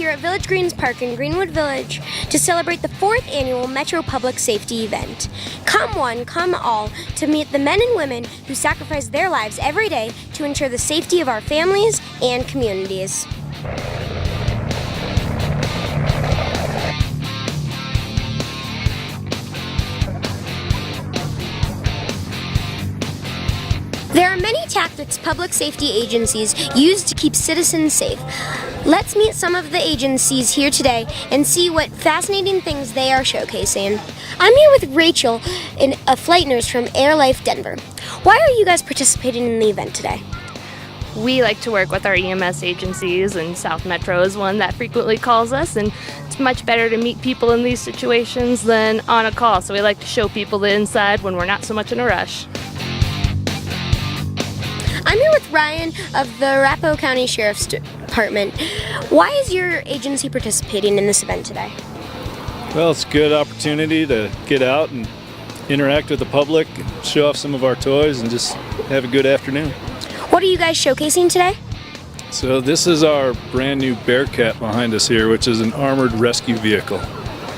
here at Village Greens Park in Greenwood Village to celebrate the 4th annual Metro Public Safety event. Come one, come all, to meet the men and women who sacrifice their lives every day to ensure the safety of our families and communities. There are many tactics public safety agencies use to keep citizens safe. Let's meet some of the agencies here today and see what fascinating things they are showcasing. I'm here with Rachel, a flight nurse from Air Life Denver. Why are you guys participating in the event today? We like to work with our EMS agencies, and South Metro is one that frequently calls us, and it's much better to meet people in these situations than on a call, so we like to show people the inside when we're not so much in a rush. I'm here with Ryan of the Arapahoe County Sheriff's Department. Why is your agency participating in this event today? Well, it's a good opportunity to get out and interact with the public, show off some of our toys, and just have a good afternoon. What are you guys showcasing today? So this is our brand new Bearcat behind us here, which is an armored rescue vehicle.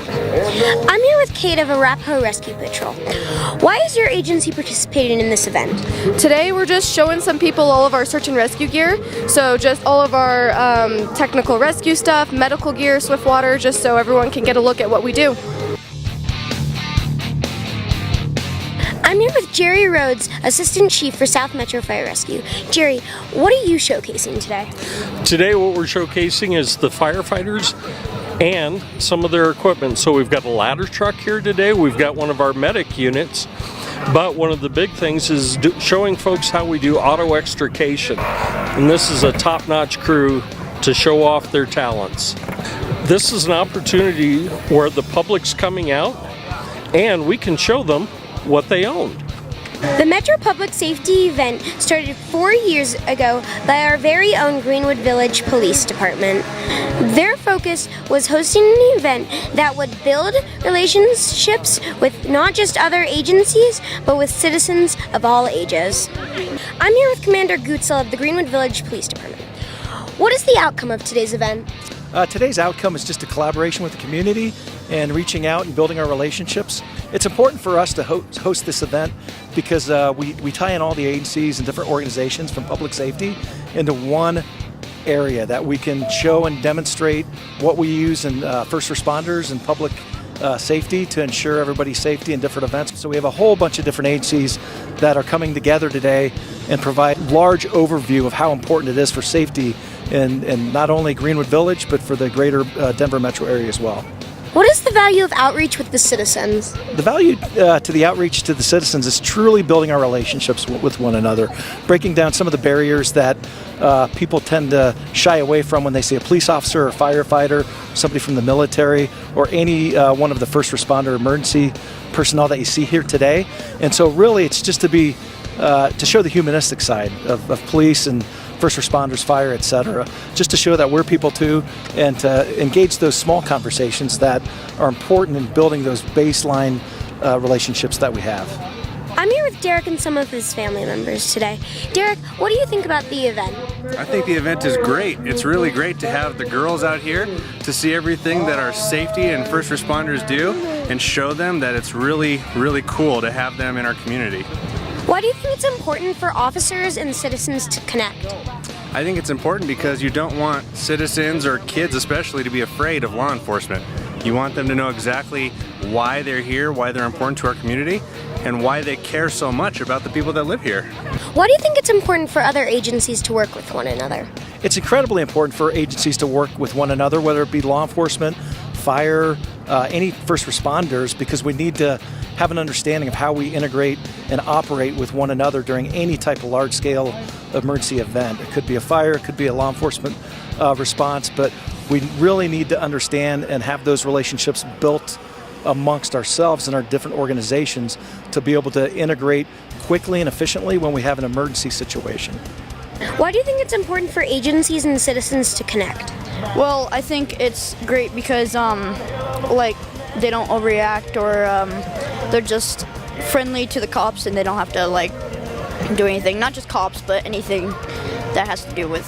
I'm here with Kate of Arapahoe Rescue Patrol. Why is your agency participating in this event? Today we're just showing some people all of our search and rescue gear. So just all of our technical rescue stuff, medical gear, swift water, just so everyone can get a look at what we do. I'm here with Jerry Rhodes, Assistant Chief for South Metro Fire Rescue. Jerry, what are you showcasing today? Today what we're showcasing is the firefighters and some of their equipment. So we've got a ladder truck here today, we've got one of our medic units, but one of the big things is showing folks how we do auto extrication. And this is a top-notch crew to show off their talents. This is an opportunity where the public's coming out and we can show them what they owned. The Metro Public Safety event started 4 years ago by our very own Greenwood Village Police Department. Their focus was hosting an event that would build relationships with not just other agencies, but with citizens of all ages. I'm here with Commander Gutzel of the Greenwood Village Police Department. What is the outcome of today's event? Today's outcome is just a collaboration with the community and reaching out and building our relationships. It's important for us to host this event because we tie in all the agencies and different organizations from public safety into one area that we can show and demonstrate what we use in first responders and public safety to ensure everybody's safety in different events. So we have a whole bunch of different agencies that are coming together today and provide large overview of how important it is for safety in not only Greenwood Village, but for the greater Denver metro area as well. What is the value of outreach with the citizens? The value to the outreach to the citizens is truly building our relationships with one another, breaking down some of the barriers that people tend to shy away from when they see a police officer or firefighter, somebody from the military, or any one of the first responder emergency personnel that you see here today. And so really it's just to show the humanistic side of police and first responders, fire, etc., just to show that we're people too, and to engage those small conversations that are important in building those baseline relationships that we have. I'm here with Derek and some of his family members today. Derek, what do you think about the event? I think the event is great. It's really great to have the girls out here to see everything that our safety and first responders do and show them that it's really, really cool to have them in our community. Why do you think it's important for officers and citizens to connect? I think it's important because you don't want citizens or kids especially to be afraid of law enforcement. You want them to know exactly why they're here, why they're important to our community, and why they care so much about the people that live here. Why do you think it's important for other agencies to work with one another? It's incredibly important for agencies to work with one another, whether it be law enforcement, fire, any first responders, because we need to have an understanding of how we integrate and operate with one another during any type of large-scale emergency event. It could be a fire, it could be a law enforcement response, but we really need to understand and have those relationships built amongst ourselves and our different organizations to be able to integrate quickly and efficiently when we have an emergency situation. Why do you think it's important for agencies and citizens to connect? Well, I think it's great because they don't overreact or they're just friendly to the cops and they don't have to do anything. Not just cops, but anything that has to do with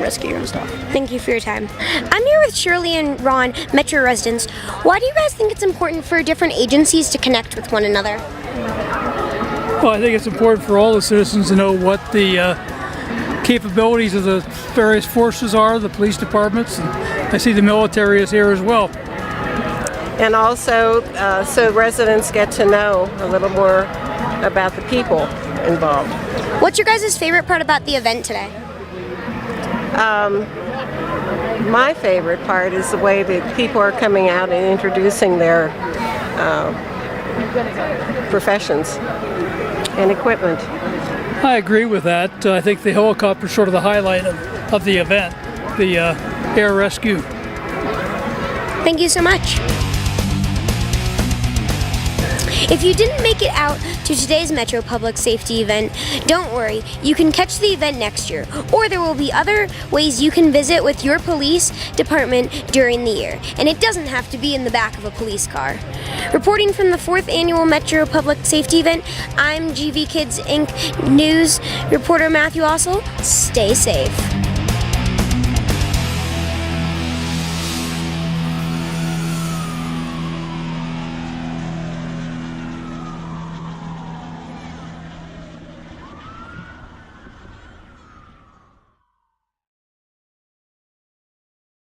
rescue and stuff. Thank you for your time. I'm here with Shirley and Ron, Metro residents. Why do you guys think it's important for different agencies to connect with one another? Well, I think it's important for all the citizens to know what the capabilities of the various forces are, the police departments, and I see the military is here as well. And also, so residents get to know a little more about the people involved. What's your guys' favorite part about the event today? My favorite part is the way that people are coming out and introducing their professions and equipment. I agree with that. I think the helicopter is sort of the highlight of the event, the air rescue. Thank you so much. If you didn't make it out to today's Metro Public Safety event, don't worry, you can catch the event next year, or there will be other ways you can visit with your police department during the year, and it doesn't have to be in the back of a police car. Reporting from the 4th Annual Metro Public Safety event, I'm GV Kids Inc. News reporter Matthew Ossel. Stay safe.